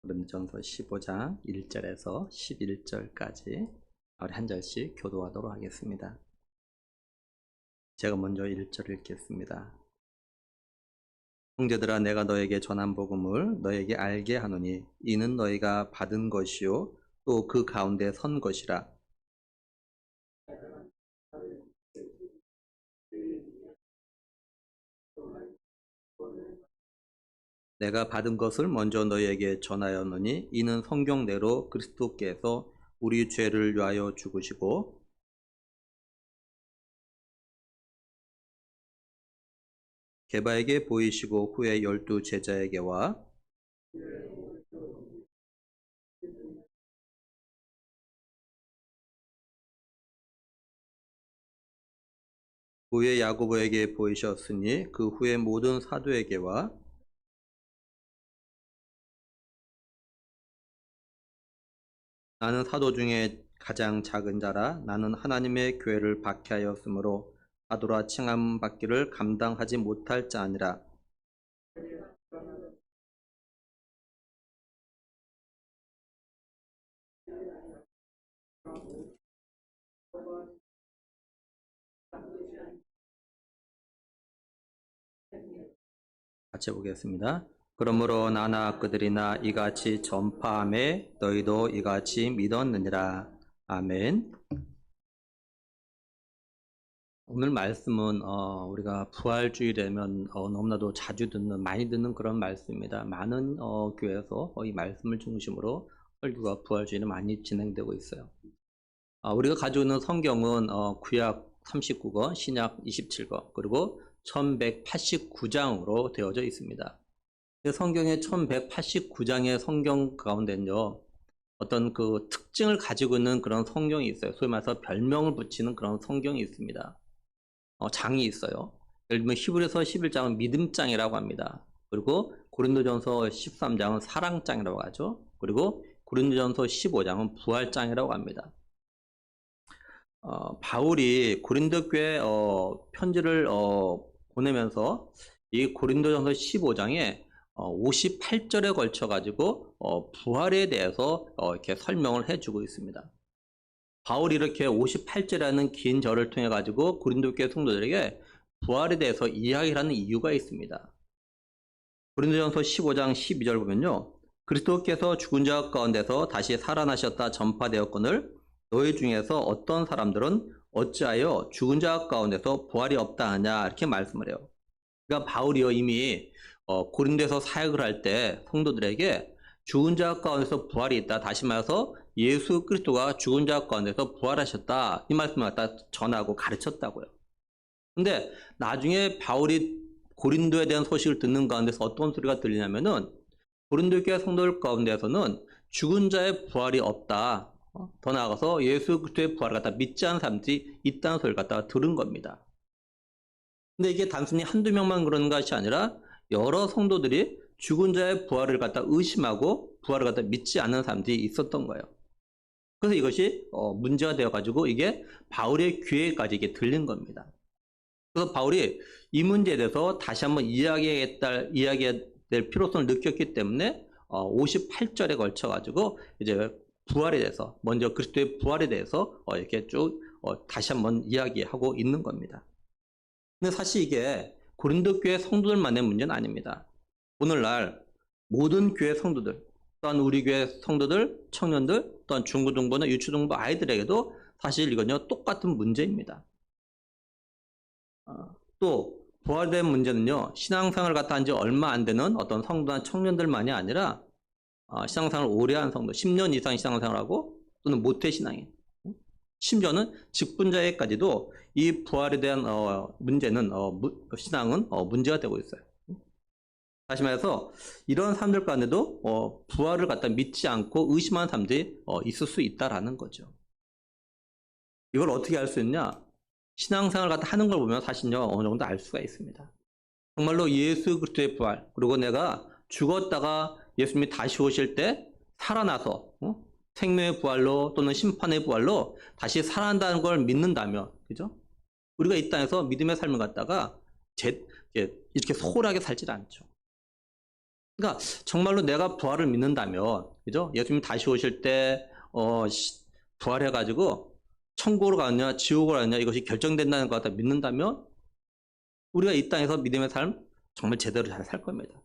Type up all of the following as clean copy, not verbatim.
고린도전서 15장 1절에서 11절까지 우리 한 절씩 교도하도록 하겠습니다. 제가 먼저 1절 읽겠습니다. 형제들아, 내가 너에게 전한 복음을 너에게 알게 하노니 이는 너희가 받은 것이요 또 그 가운데 선 것이라. 내가 받은 것을 먼저 너희에게 전하였노니 이는 성경대로 그리스도께서 우리 죄를 위하여 죽으시고 게바에게 보이시고 후에 12 제자에게와 후에 야고보에게 보이셨으니 그 후에 모든 사도에게와 나는 사도 중에 가장 작은 자라. 나는 하나님의 교회를 박해하였으므로 사도라 칭함 받기를 감당하지 못할 자 아니라. 같이 보겠습니다. 그러므로 나나 그들이나 이같이 전파함에 너희도 이같이 믿었느니라. 아멘. 오늘 말씀은 우리가 부활주일이라면 너무나도 자주 듣는, 많이 듣는 그런 말씀입니다. 많은 교회에서 이 말씀을 중심으로 설교가 부활주일에 많이 진행되고 있어요. 우리가 가지고 있는 성경은 구약 39권, 신약 27권, 그리고 1189장으로 되어져 있습니다. 성경의 1189장의 성경 가운데는요, 어떤 그 특징을 가지고 있는 그런 성경이 있어요. 소위 말해서 별명을 붙이는 그런 성경이 있습니다. 장이 있어요. 예를 들면 히브리서 11장은 믿음장이라고 합니다. 그리고 고린도전서 13장은 사랑장이라고 하죠. 그리고 고린도전서 15장은 부활장이라고 합니다. 바울이 고린도 교회 편지를 보내면서 이 고린도전서 15장에 58절에 걸쳐 가지고 부활에 대해서 이렇게 설명을 해주고 있습니다. 바울이 이렇게 58절이라는 긴 절을 통해 가지고 고린도 교회 성도들에게 부활에 대해서 이야기하는 이유가 있습니다. 고린도전서 15장 12절 보면요, 그리스도께서 죽은 자 가운데서 다시 살아나셨다 전파되었거늘 너희 중에서 어떤 사람들은 어찌하여 죽은 자 가운데서 부활이 없다 하냐, 이렇게 말씀을 해요. 그러니까 바울이요, 이미 고린도에서 사역을 할 때 성도들에게 죽은 자 가운데서 부활이 있다, 다시 말해서 예수 그리스도가 죽은 자 가운데서 부활하셨다, 이 말씀을 갖다 전하고 가르쳤다고요. 근데 나중에 바울이 고린도에 대한 소식을 듣는 가운데서 어떤 소리가 들리냐면은 고린도 교회 성도들 가운데서는 죽은 자의 부활이 없다, 더 나아가서 예수 그리스도의 부활을 갖다 믿지 않는 사람들이 있다는 소리를 갖다가 들은 겁니다. 근데 이게 단순히 한두 명만 그런 것이 아니라 여러 성도들이 죽은 자의 부활을 갖다 의심하고 부활을 갖다 믿지 않는 사람들이 있었던 거예요. 그래서 이것이 문제가 되어가지고 이게 바울의 귀에까지 이게 들린 겁니다. 그래서 바울이 이 문제에 대해서 다시 한번 이야기해야 될 필요성을 느꼈기 때문에 58절에 걸쳐가지고 이제 부활에 대해서, 먼저 그리스도의 부활에 대해서 이렇게 쭉 다시 한번 이야기하고 있는 겁니다. 근데 사실 이게 고린도 교회 성도들만의 문제는 아닙니다. 오늘날 모든 교회 성도들, 또한 우리 교회 성도들, 청년들, 또한 중고등부나 유초등부 아이들에게도 사실 이건요 똑같은 문제입니다. 또 부활된 문제는요, 신앙생활을 갖다 한 지 얼마 안 되는 어떤 성도나 청년들만이 아니라 신앙생활을 오래 한 성도, 10년 이상 신앙생활하고 또는 모태신앙인, 심지어는 직분자에까지도 이 부활에 대한 문제는 신앙은 문제가 되고 있어요. 다시 말해서 이런 사람들 가운데도 부활을 갖다 믿지 않고 의심하는 사람들이 있을 수 있다라는 거죠. 이걸 어떻게 알 수 있냐? 신앙생활을 갖다 하는 걸 보면 사실요 어느 정도 알 수가 있습니다. 정말로 예수 그리스도의 부활, 그리고 내가 죽었다가 예수님이 다시 오실 때 살아나서 생명의 부활로 또는 심판의 부활로 다시 살아난다는 걸 믿는다면, 그죠? 우리가 이 땅에서 믿음의 삶을 갖다가 이렇게 소홀하게 살지 않죠. 그러니까 정말로 내가 부활을 믿는다면, 그죠? 예수님 다시 오실 때 부활해가지고 천국으로 가느냐 지옥으로 가느냐 이것이 결정된다는 것 같다 믿는다면 우리가 이 땅에서 믿음의 삶 정말 제대로 잘 살 겁니다.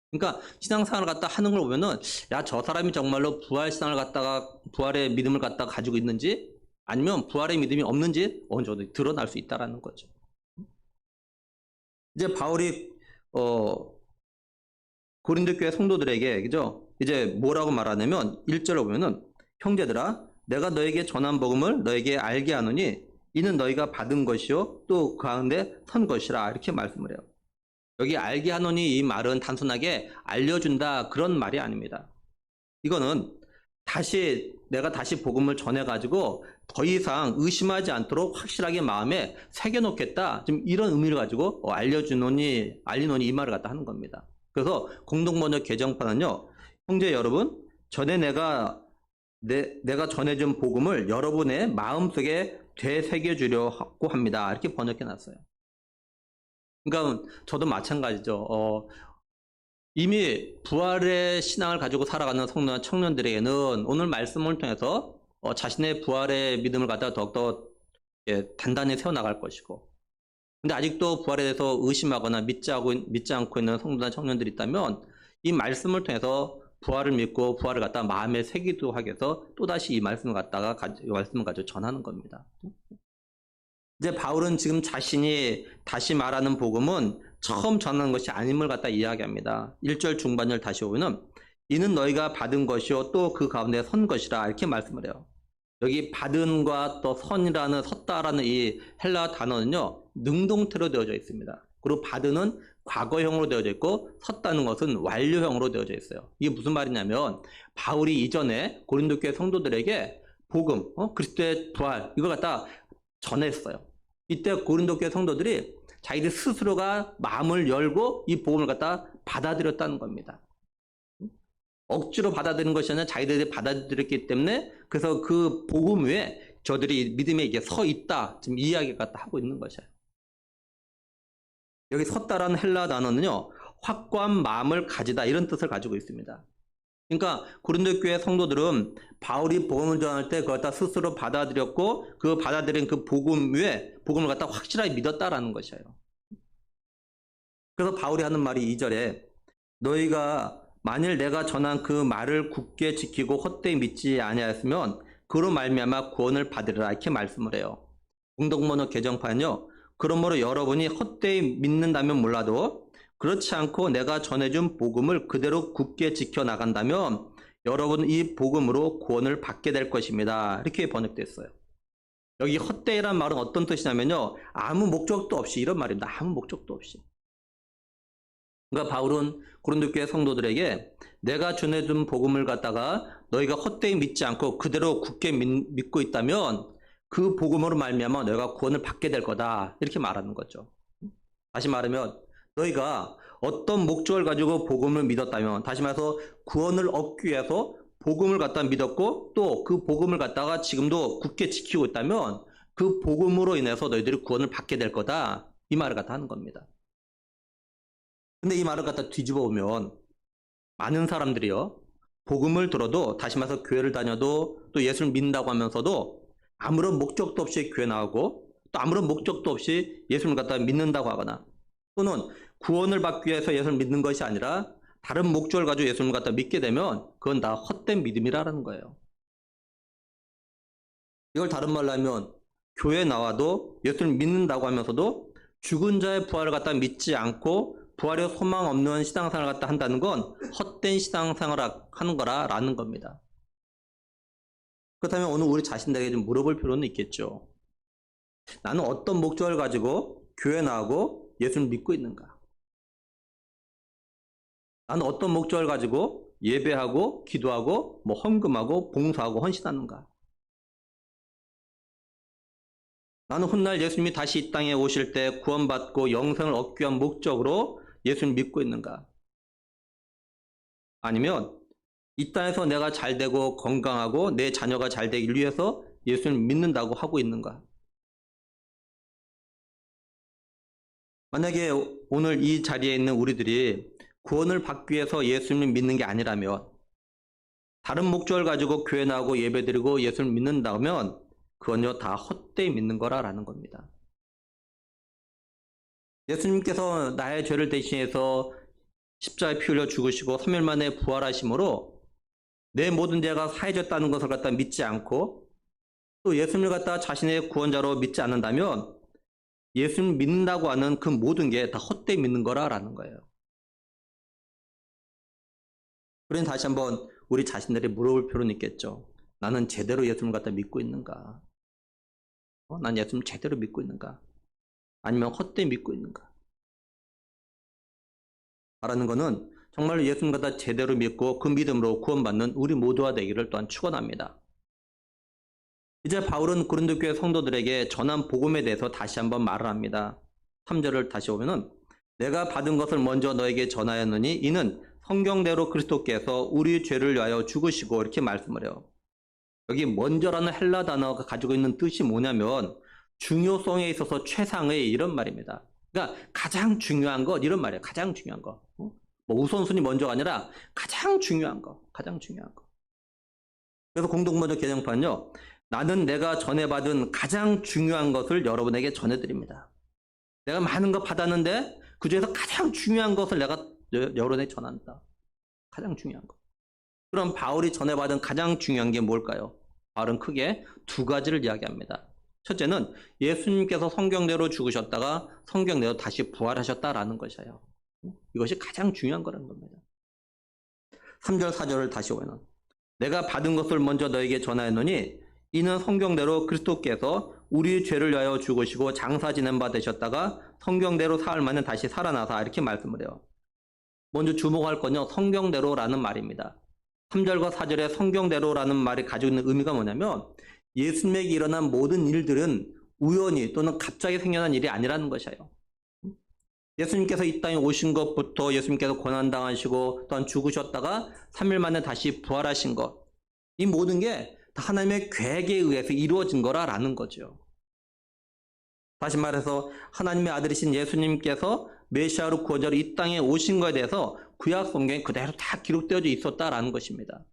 그러니까 신앙생활을 갖다 하는 걸 보면은 야, 저 사람이 정말로 부활 신앙을 갖다가 부활의 믿음을 갖다가 가지고 있는지 아니면 부활의 믿음이 없는지 어느 정도 드러날 수 있다라는 거죠. 이제 바울이 고린도 교회 성도들에게 그죠? 이제 뭐라고 말하냐면 1절을 보면은 형제들아 내가 너에게 전한 복음을 너에게 알게 하노니 이는 너희가 받은 것이요 또 그 가운데 선 것이라 이렇게 말씀을 해요. 여기 알게 하노니 이 말은 단순하게 알려준다 그런 말이 아닙니다. 이거는 내가 다시 복음을 전해가지고 더 이상 의심하지 않도록 확실하게 마음에 새겨놓겠다. 좀 이런 의미를 가지고 알리노니 이 말을 갖다 하는 겁니다. 그래서 공동번역 개정판은요, 형제 여러분, 전에 내가 전해준 복음을 여러분의 마음속에 되새겨주려고 합니다. 이렇게 번역해놨어요. 그러니까 저도 마찬가지죠. 이미 부활의 신앙을 가지고 살아가는 성도나 청년들에게는 오늘 말씀을 통해서 자신의 부활의 믿음을 갖다가 더욱더 단단히 세워나갈 것이고, 근데 아직도 부활에 대해서 의심하거나 믿지 않고 있는 성도나 청년들이 있다면 이 말씀을 통해서 부활을 믿고 부활을 갖다가 마음에 새기도록 하기 위해서 또다시 이 말씀을 가지고 전하는 겁니다. 이제 바울은 지금 자신이 다시 말하는 복음은 처음 전하는 것이 아님을 갖다 이야기합니다. 1절 중반절 다시 보면은 이는 너희가 받은 것이요 또 그 가운데 선 것이라 이렇게 말씀을 해요. 여기 받은과 또 선이라는 섰다라는 이 헬라 단어는요 능동태로 되어져 있습니다. 그리고 받은은 과거형으로 되어져 있고 섰다는 것은 완료형으로 되어져 있어요. 이게 무슨 말이냐면 바울이 이전에 고린도 교회 성도들에게 복음, 그리스도의 부활 이걸 갖다 전했어요. 이때 고린도 교회 성도들이 자기들 스스로가 마음을 열고 이 복음을 갖다 받아들였다는 겁니다. 억지로 받아들인 것이 아니라 자기들이 받아들였기 때문에 그래서 그 복음 위에 저들이 믿음에 이게 서 있다. 지금 이 이야기 갖다 하고 있는 것이에요. 여기 섰다라는 헬라 단어는요. 확고한 마음을 가지다 이런 뜻을 가지고 있습니다. 그러니까 고린도 교회 성도들은 바울이 복음을 전할 때 그걸 다 스스로 받아들였고 그 받아들인 그 복음 위에 복음을 갖다 확실하게 믿었다라는 것이에요. 그래서 바울이 하는 말이 2절에 너희가 만일 내가 전한 그 말을 굳게 지키고 헛되이 믿지 아니하였으면 그로 말미암아 구원을 받으리라 이렇게 말씀을 해요. 공동번역 개정판은요. 그러므로 여러분이 헛되이 믿는다면 몰라도 그렇지 않고 내가 전해준 복음을 그대로 굳게 지켜나간다면 여러분은 이 복음으로 구원을 받게 될 것입니다. 이렇게 번역됐어요. 여기 헛되이란 말은 어떤 뜻이냐면요. 아무 목적도 없이 이런 말입니다. 아무 목적도 없이. 그러니까 바울은 고린도 교회 성도들에게 내가 전해준 복음을 갖다가 너희가 헛되이 믿지 않고 그대로 굳게 믿고 있다면 그 복음으로 말미암아 너희가 구원을 받게 될 거다. 이렇게 말하는 거죠. 다시 말하면 너희가 어떤 목적을 가지고 복음을 믿었다면 다시 말해서 구원을 얻기 위해서 복음을 갖다 믿었고 또 그 복음을 갖다가 지금도 굳게 지키고 있다면 그 복음으로 인해서 너희들이 구원을 받게 될 거다. 이 말을 갖다 하는 겁니다. 근데 이 말을 갖다 뒤집어 보면 많은 사람들이요. 복음을 들어도 다시 말해서 교회를 다녀도 또 예수를 믿는다고 하면서도 아무런 목적도 없이 교회 나오고 또 아무런 목적도 없이 예수를 갖다 믿는다고 하거나 또는 구원을 받기 위해서 예수를 믿는 것이 아니라 다른 목적을 가지고 예수를 갖다 믿게 되면 그건 다 헛된 믿음이라는 거예요. 이걸 다른 말로 하면 교회 나와도 예수를 믿는다고 하면서도 죽은 자의 부활을 갖다 믿지 않고 부활의 소망 없는 신앙생활을 갖다 한다는 건 헛된 신앙생활을 하는 거라는 겁니다. 그렇다면 오늘 우리 자신들에게 좀 물어볼 필요는 있겠죠. 나는 어떤 목적을 가지고 교회 나오고 예수를 믿고 있는가? 나는 어떤 목적을 가지고 예배하고 기도하고 헌금하고 봉사하고 헌신하는가? 나는 훗날 예수님이 다시 이 땅에 오실 때 구원받고 영생을 얻기 위한 목적으로 예수를 믿고 있는가? 아니면 이 땅에서 내가 잘되고 건강하고 내 자녀가 잘되기 위해서 예수를 믿는다고 하고 있는가? 만약에 오늘 이 자리에 있는 우리들이 구원을 받기 위해서 예수님을 믿는 게 아니라면, 다른 목적을 가지고 교회 나오고 예배드리고 예수를 믿는다면 그건요 다 헛되이 믿는 거라는 겁니다. 예수님께서 나의 죄를 대신해서 십자가에 피 흘려 죽으시고 3일 만에 부활하심으로 내 모든 죄가 사해졌다는 것을 갖다 믿지 않고 또 예수님을 갖다 자신의 구원자로 믿지 않는다면 예수님을 믿는다고 하는 그 모든 게 다 헛되이 믿는 거라는 거예요. 그러니 다시 한번 우리 자신들이 물어볼 필요는 있겠죠. 나는 제대로 예수님을 갖다 믿고 있는가? 난 예수님을 제대로 믿고 있는가? 아니면 헛되이 믿고 있는가? 말하는 것은 정말로 예수님 갖다 제대로 믿고 그 믿음으로 구원받는 우리 모두가 되기를 또한 축원합니다. 이제 바울은 고린도 교회 성도들에게 전한 복음에 대해서 다시 한번 말을 합니다. 3절을 다시 보면은 내가 받은 것을 먼저 너에게 전하였느니 이는 성경대로 그리스도께서 우리 죄를 위하여 죽으시고 이렇게 말씀을 해요. 여기 먼저라는 헬라 단어가 가지고 있는 뜻이 뭐냐면 중요성에 있어서 최상의 이런 말입니다. 그러니까 가장 중요한 것 이런 말이에요. 가장 중요한 거. 뭐 우선순위 먼저가 아니라 가장 중요한 거. 가장 중요한 거. 그래서 공동번역 개정판은요. 나는 내가 전해받은 가장 중요한 것을 여러분에게 전해드립니다. 내가 많은 거 받았는데 그 중에서 가장 중요한 것을 내가 여러분에게 전한다. 가장 중요한 거. 그럼 바울이 전해받은 가장 중요한 게 뭘까요? 바울은 크게 두 가지를 이야기합니다. 첫째는 예수님께서 성경대로 죽으셨다가 성경대로 다시 부활하셨다라는 것이에요. 이것이 가장 중요한 거라는 겁니다. 3절 4절을 다시 보면 내가 받은 것을 먼저 너에게 전하였노니 이는 성경대로 그리스도께서 우리 죄를 위하여 죽으시고 장사 지낸 바 되셨다가 성경대로 사흘 만에 다시 살아나사 이렇게 말씀을 해요. 먼저 주목할 건요. 성경대로라는 말입니다. 3절과 4절에 성경대로라는 말이 가지고 있는 의미가 뭐냐면 예수님에게 일어난 모든 일들은 우연히 또는 갑자기 생겨난 일이 아니라는 것이에요. 예수님께서 이 땅에 오신 것부터 예수님께서 고난당하시고 또한 죽으셨다가 3일 만에 다시 부활하신 것, 이 모든 게 다 하나님의 계획에 의해서 이루어진 거라는 거죠. 다시 말해서 하나님의 아들이신 예수님께서 메시아로 구원자로 이 땅에 오신 것에 대해서 구약 성경에 그대로 다 기록되어져 있었다라는 것입니다.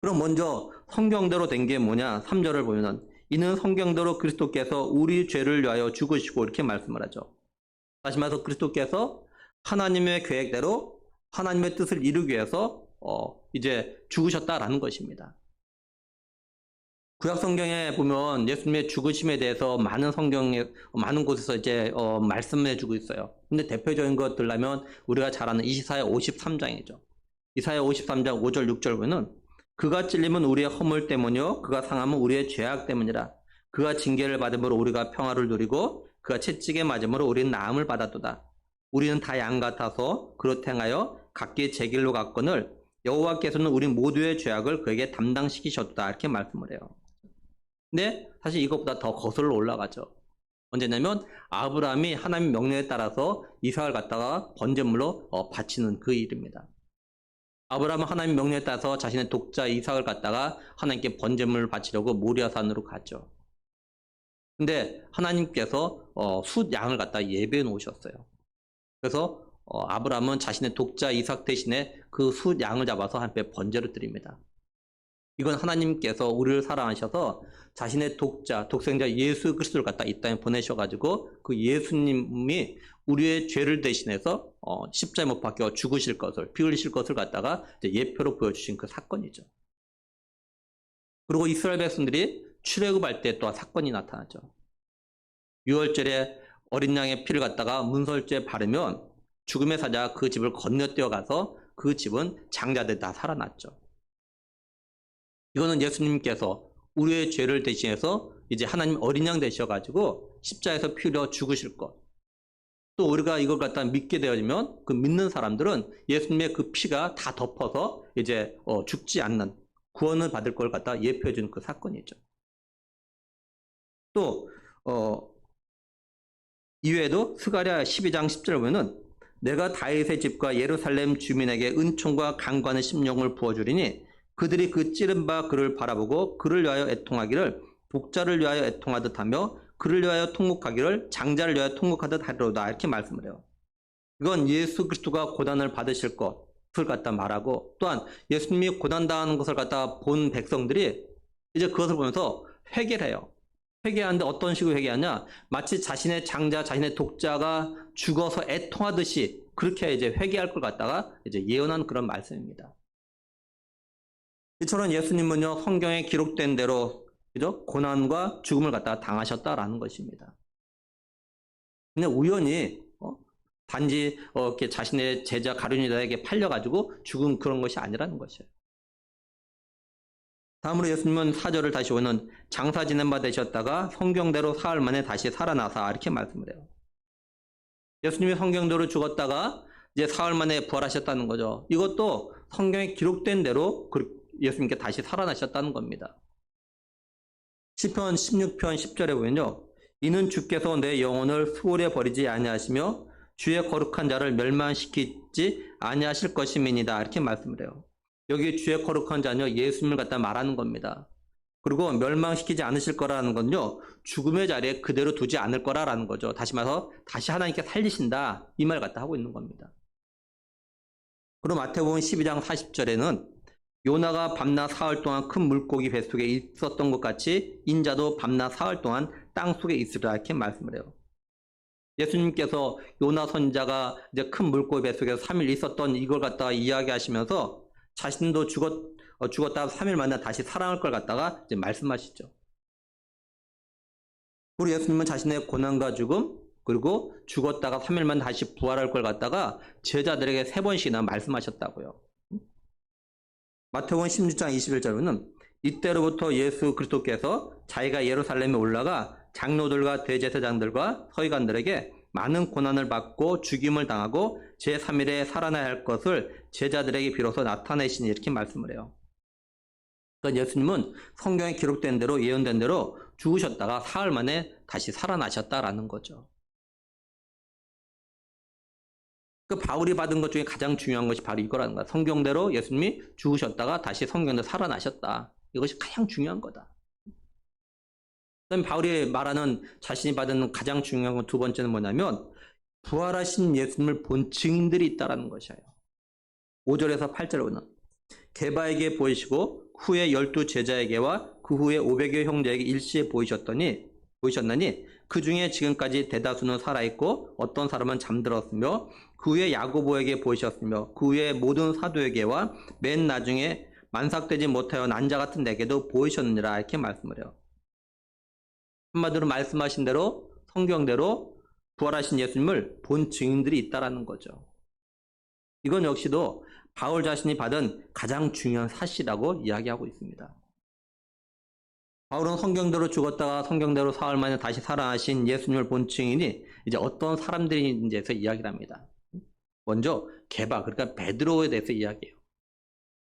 그럼 먼저 성경대로 된 게 뭐냐? 3절을 보면 이는 성경대로 그리스도께서 우리 죄를 위하여 죽으시고 이렇게 말씀을 하죠. 다시 말해서 그리스도께서 하나님의 계획대로 하나님의 뜻을 이루기 위해서 이제 죽으셨다라는 것입니다. 구약 성경에 보면 예수님의 죽으심에 대해서 많은 성경에 많은 곳에서 이제 말씀해 주고 있어요. 근데 대표적인 것 들라면 우리가 잘 아는 이사야 53장이죠. 이사야 53장 5절 6절 보면 그가 찔림은 우리의 허물 때문이요 그가 상함은 우리의 죄악 때문이라. 그가 징계를 받음으로 우리가 평화를 누리고 그가 채찍에 맞음으로 우리는 나음을 받았도다. 우리는 다 양 같아서 그렇게 행하여 각기 제 길로 갔거늘 여호와께서는 우리 모두의 죄악을 그에게 담당시키셨다 이렇게 말씀을 해요. 근데 사실 이것보다 더 거슬러 올라가죠. 언제냐면 아브라함이 하나님 명령에 따라서 이삭을 갖다가 번제물로 바치는 그 일입니다. 아브라함은 하나님 명령에 따라서 자신의 독자 이삭을 갖다가 하나님께 번제물을 바치려고 모리아산으로 갔죠. 근데 하나님께서 숫 양을 갖다 예배해 놓으셨어요. 그래서 아브라함은 자신의 독자 이삭 대신에 그 숫 양을 잡아서 하나님께 번제를 드립니다. 이건 하나님께서 우리를 사랑하셔서 자신의 독생자 예수 그리스도를 갖다 이 땅에 보내셔가지고 그 예수님이 우리의 죄를 대신해서 십자가에 못 박혀 죽으실 것을, 피 흘리실 것을 갖다가 이제 예표로 보여주신 그 사건이죠. 그리고 이스라엘 백성들이 출애굽할 때 또한 사건이 나타나죠. 유월절에 어린 양의 피를 갖다가 문설주에 바르면 죽음의 사자가 그 집을 건너뛰어 가서 그 집은 장자들 다 살아났죠. 이거는 예수님께서 우리의 죄를 대신해서 이제 하나님 어린 양 되셔가지고 십자가에서 피 흘려 죽으실 것. 또 우리가 이걸 갖다 믿게 되어지면 그 믿는 사람들은 예수님의 그 피가 다 덮어서 이제 죽지 않는 구원을 받을 걸 갖다 예표해 주는 그 사건이죠. 또 이외에도 스가랴 12장 10절을 보면은 내가 다윗의 집과 예루살렘 주민에게 은총과 강구하는 심령을 부어주리니 그들이 그 찌른 바 그를 바라보고 그를 위하여 애통하기를 독자를 위하여 애통하듯 하며 그를 위하여 통곡하기를 장자를 위하여 통곡하듯 하리로다 이렇게 말씀을 해요. 이건 예수 그리스도가 고난을 받으실 것을 갖다 말하고, 또한 예수님이 고난당하는 것을 갖다 본 백성들이 이제 그것을 보면서 회개를 해요. 회개하는데 어떤 식으로 회개하냐? 마치 자신의 장자, 자신의 독자가 죽어서 애통하듯이 그렇게 이제 회개할 걸 갖다가 이제 예언한 그런 말씀입니다. 이처럼 예수님은요, 성경에 기록된 대로, 그죠? 고난과 죽음을 갖다가 당하셨다라는 것입니다. 근데 우연히, 단지, 이렇게 자신의 제자 가룟유다에게 팔려가지고 죽은 그런 것이 아니라는 것이에요. 다음으로 예수님은 4절을 다시 오는 장사 지낸 바 되셨다가 성경대로 사흘 만에 다시 살아나사 이렇게 말씀을 해요. 예수님이 성경대로 죽었다가 이제 사흘 만에 부활하셨다는 거죠. 이것도 성경에 기록된 대로 예수님께 다시 살아나셨다는 겁니다. 시편 16편 10절에 보면요. 이는 주께서 내 영혼을 수월에 버리지 아니하시며 주의 거룩한 자를 멸망시키지 아니하실 것임이니이다. 이렇게 말씀을 해요. 여기 주의 거룩한 자는요, 예수님을 갖다 말하는 겁니다. 그리고 멸망시키지 않으실 거라는 건요, 죽음의 자리에 그대로 두지 않을 거라는 거죠. 다시 말해서 다시 하나님께 살리신다, 이 말 갖다 하고 있는 겁니다. 그리고 마태복음 12장 40절에는 요나가 밤낮 사흘 동안 큰 물고기 뱃속에 있었던 것 같이 인자도 밤낮 사흘 동안 땅속에 있으리라 이렇게 말씀을 해요. 예수님께서 요나 선지자가 이제 큰 물고기 뱃속에서 3일 있었던 이걸 갖다가 이야기하시면서 자신도 죽었다가 3일 만에 다시 살아날 걸 갖다가 이제 말씀하시죠. 그리고 예수님은 자신의 고난과 죽음, 그리고 죽었다가 3일 만에 다시 부활할 걸 갖다가 제자들에게 3번씩이나 말씀하셨다고요. 마태복음 16장 21절에는 이때로부터 예수 그리스도께서 자기가 예루살렘에 올라가 장로들과 대제사장들과 서기관들에게 많은 고난을 받고 죽임을 당하고 제3일에 살아나야 할 것을 제자들에게 비로소 나타내시니 이렇게 말씀을 해요. 그러니까 예수님은 성경에 기록된 대로 예언된 대로 죽으셨다가 사흘 만에 다시 살아나셨다라는 거죠. 그 바울이 받은 것 중에 가장 중요한 것이 바로 이거라는 거야. 성경대로 예수님이 죽으셨다가 다시 성경대로 살아나셨다. 이것이 가장 중요한 거다. 그다음에 바울이 말하는 자신이 받은 가장 중요한 건 두 번째는 뭐냐면 부활하신 예수님을 본 증인들이 있다라는 것이에요. 5절에서 8절에 보면 게바에게 보이시고 후에 12 제자에게와 그 후에 500여 형제에게 일시에 보이셨나니 그 중에 지금까지 대다수는 살아있고 어떤 사람은 잠들었으며 그 후에 야고보에게 보이셨으며 그 후에 모든 사도에게와 맨 나중에 만삭되지 못하여 난자 같은 내게도 보이셨느니라 이렇게 말씀을 해요. 한마디로 말씀하신 대로 성경대로 부활하신 예수님을 본 증인들이 있다라는 거죠. 이건 역시도 바울 자신이 받은 가장 중요한 사실이라고 이야기하고 있습니다. 바울은 성경대로 죽었다가 성경대로 사흘 만에 다시 살아나신 예수님을 본 증인이 이제 어떤 사람들인지에서 이야기를 합니다. 먼저 게바, 그러니까 베드로에 대해서 이야기해요.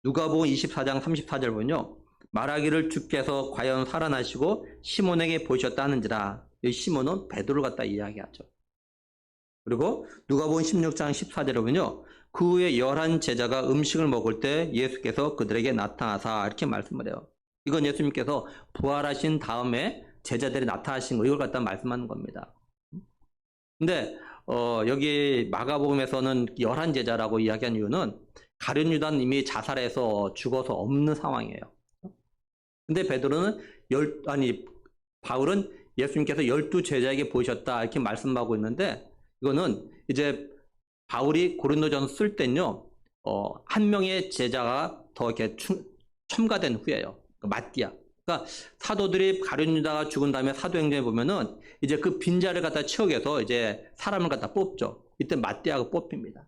누가복음 24장 34절 보면요. 말하기를 주께서 과연 살아나시고 시몬에게 보이셨다 하는지라. 이 시몬은 베드로를 갖다 이야기하죠. 그리고 누가복음 16장 14절에 보면요. 그 후에 11 제자가 음식을 먹을 때 예수께서 그들에게 나타나사 이렇게 말씀을 해요. 이건 예수님께서 부활하신 다음에 제자들이 나타나신 거 이걸 갖다 말씀하는 겁니다. 근데 여기 마가복음에서는 11 제자라고 이야기한 이유는 가룟 유다는 이미 자살해서 죽어서 없는 상황이에요. 근데 베드로는 바울은 예수님께서 12 제자에게 보이셨다 이렇게 말씀하고 있는데 이거는 이제 바울이 고린도전서 쓸 때는요 한 명의 제자가 더 이렇게 첨가된 후에요. 마띠아. 그러니까 사도들이 가룟 유다가 죽은 다음에 사도행전에 보면은 이제 그 빈자리를 갖다 채우기 위해서 이제 사람을 갖다 뽑죠. 이때 마띠아가 뽑힙니다.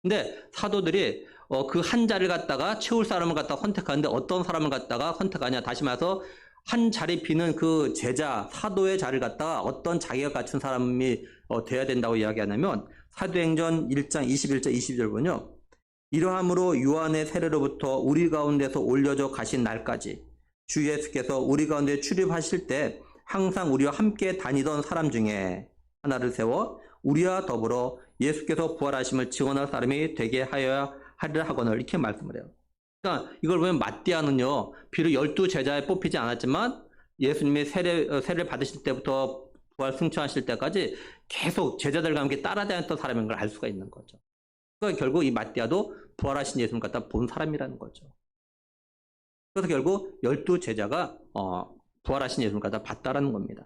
근데 사도들이 그 한 자리를 갖다가 채울 사람을 갖다가 선택하는데 어떤 사람을 갖다가 선택하냐. 다시 말해서 한 자리 비는 그 제자, 사도의 자리를 갖다가 어떤 자기가 갖춘 사람이 돼야 된다고 이야기하냐면 사도행전 1장 21절 22절 보면요. 이러함으로 요한의 세례로부터 우리 가운데서 올려져 가신 날까지 주 예수께서 우리 가운데 출입하실 때 항상 우리와 함께 다니던 사람 중에 하나를 세워 우리와 더불어 예수께서 부활하심을 증언할 사람이 되게 하여야 하리라 하거늘 이렇게 말씀을 해요. 그러니까 이걸 보면 마띠아는요 비록 12 제자에 뽑히지 않았지만 예수님이 세례를 받으실 때부터 부활 승천하실 때까지 계속 제자들과 함께 따라다녔던 사람인 걸 알 수가 있는 거죠. 그러니까 결국 이 마띠아도 부활하신 예수님 갖다 본 사람이라는 거죠. 그래서 결국 12제자가 부활하신 예수님 갖다 봤다라는 겁니다.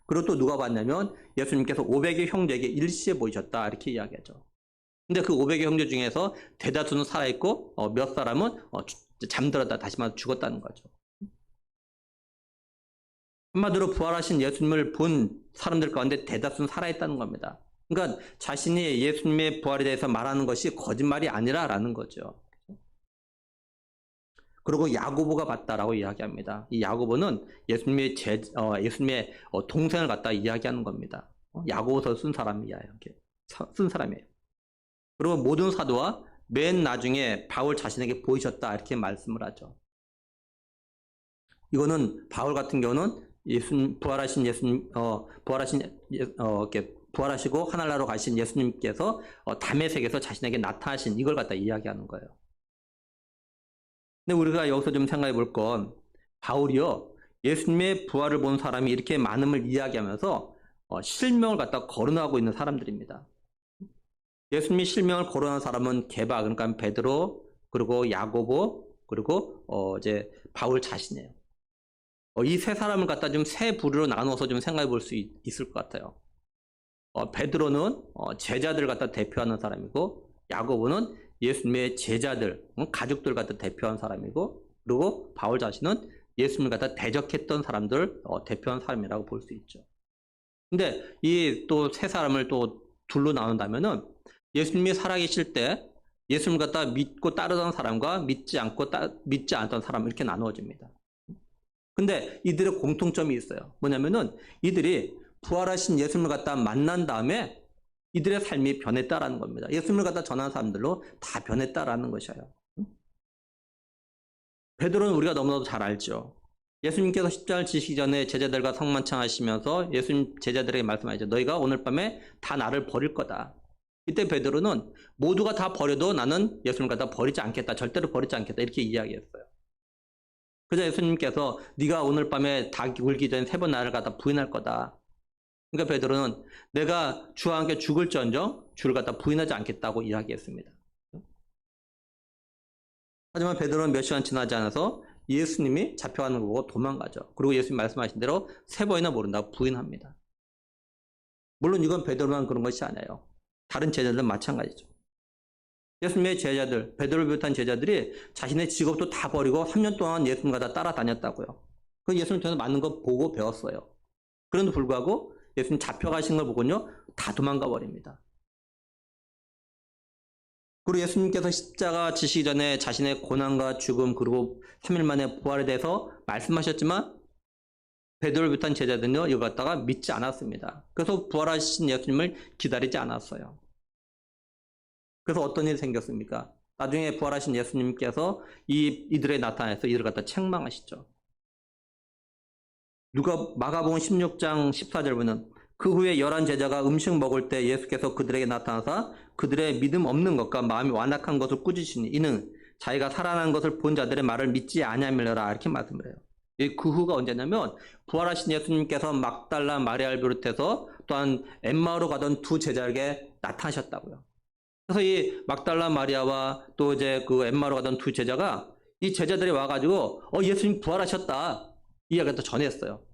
그리고 또 누가 봤냐면 예수님께서 500의 형제에게 일시에 보이셨다 이렇게 이야기하죠. 근데 그 500의 형제 중에서 대다수는 살아있고 몇 사람은 잠들었다 다시 말해 죽었다는 거죠. 한마디로 부활하신 예수님을 본 사람들 가운데 대다수는 살아있다는 겁니다. 그러니까 자신이 예수님의 부활에 대해서 말하는 것이 거짓말이 아니라라는 거죠. 그리고 야고보가 봤다라고 이야기합니다. 이 야고보는 예수님의 동생을 갖다 이야기하는 겁니다. 야고보서 쓴 사람이야, 이렇게 쓴 사람이에요. 그리고 모든 사도와 맨 나중에 바울 자신에게 보이셨다 이렇게 말씀을 하죠. 이거는 바울 같은 경우는 부활하신 예수님, 부활하시고 하늘나라로 가신 예수님께서 담에색에서 자신에게 나타나신 이걸 갖다 이야기하는 거예요. 근데 우리가 여기서 좀 생각해 볼 건 바울이요 예수님의 부활을 본 사람이 이렇게 많음을 이야기하면서 실명을 갖다 거론하고 있는 사람들입니다. 예수님이 실명을 거론한 사람은 게바 그러니까 베드로 그리고 야고보 그리고 이제 바울 자신이에요. 이 세 사람을 갖다 좀 세 부류로 나누어서 좀 생각해 볼 수 있을 것 같아요. 베드로는 제자들 갖다 대표하는 사람이고 야고보는 예수님의 제자들, 가족들 갖다 대표한 사람이고 그리고 바울 자신은 예수님을 갖다 대적했던 사람들 대표한 사람이라고 볼 수 있죠. 근데 이 또 세 사람을 또 둘로 나눈다면은 예수님이 살아계실 때 예수님을 갖다 믿고 따르던 사람과 믿지 않던 사람 이렇게 나누어집니다. 근데 이들의 공통점이 있어요. 뭐냐면은 이들이 부활하신 예수님을 갖다 만난 다음에 이들의 삶이 변했다라는 겁니다. 예수님을 갖다 전한 사람들로 다 변했다라는 것이에요. 베드로는 우리가 너무나도 잘 알죠. 예수님께서 십자가를 지시기 전에 제자들과 성만찬하시면서 예수님 제자들에게 말씀하시죠. 너희가 오늘 밤에 다 나를 버릴 거다. 이때 베드로는 모두가 다 버려도 나는 예수님을 갖다 버리지 않겠다. 절대로 버리지 않겠다. 이렇게 이야기했어요. 그래서 예수님께서 네가 오늘 밤에 닭이 울기 전에 3번 나를 갖다 부인할 거다. 그러니까 베드로는 내가 주와 함께 죽을지언정 주를 갖다 부인하지 않겠다고 이야기했습니다. 하지만 베드로는 몇 시간 지나지 않아서 예수님이 잡혀가는 거 보고 도망가죠. 그리고 예수님 말씀하신 대로 3번이나 모른다고 부인합니다. 물론 이건 베드로만 그런 것이 아니에요. 다른 제자들은 마찬가지죠. 예수님의 제자들, 베드로를 비롯한 제자들이 자신의 직업도 다 버리고 3년 동안 예수님과 다 따라다녔다고요. 그 예수님 전에 맞는 거 보고 배웠어요. 그런데도 불구하고 예수님 잡혀가신 걸 보고는요, 다 도망가 버립니다. 그리고 예수님께서 십자가 지시기 전에 자신의 고난과 죽음 그리고 3일 만에 부활에 대해서 말씀하셨지만 베드로를 비롯한 제자들은요, 이거 갖다가 믿지 않았습니다. 그래서 부활하신 예수님을 기다리지 않았어요. 그래서 어떤 일이 생겼습니까? 나중에 부활하신 예수님께서 이들에 나타나서 이들을 갖다 책망하시죠. 마가복음 16장 14절 보면 그 후에 11 제자가 음식 먹을 때 예수께서 그들에게 나타나사 그들의 믿음 없는 것과 마음이 완악한 것을 꾸짖으시니 이는 자기가 살아난 것을 본 자들의 말을 믿지 아니함이라 이렇게 말씀을 해요. 그 후가 언제냐면 부활하신 예수님께서 막달라 마리아를 비롯해서 또한 엠마오로 가던 2 제자에게 나타나셨다고요. 그래서 이 막달라 마리아와 또 이제 그 엠마오로 가던 2 제자가 이 제자들이 와가지고 예수님 부활하셨다 이 이야기를 또 전했어요.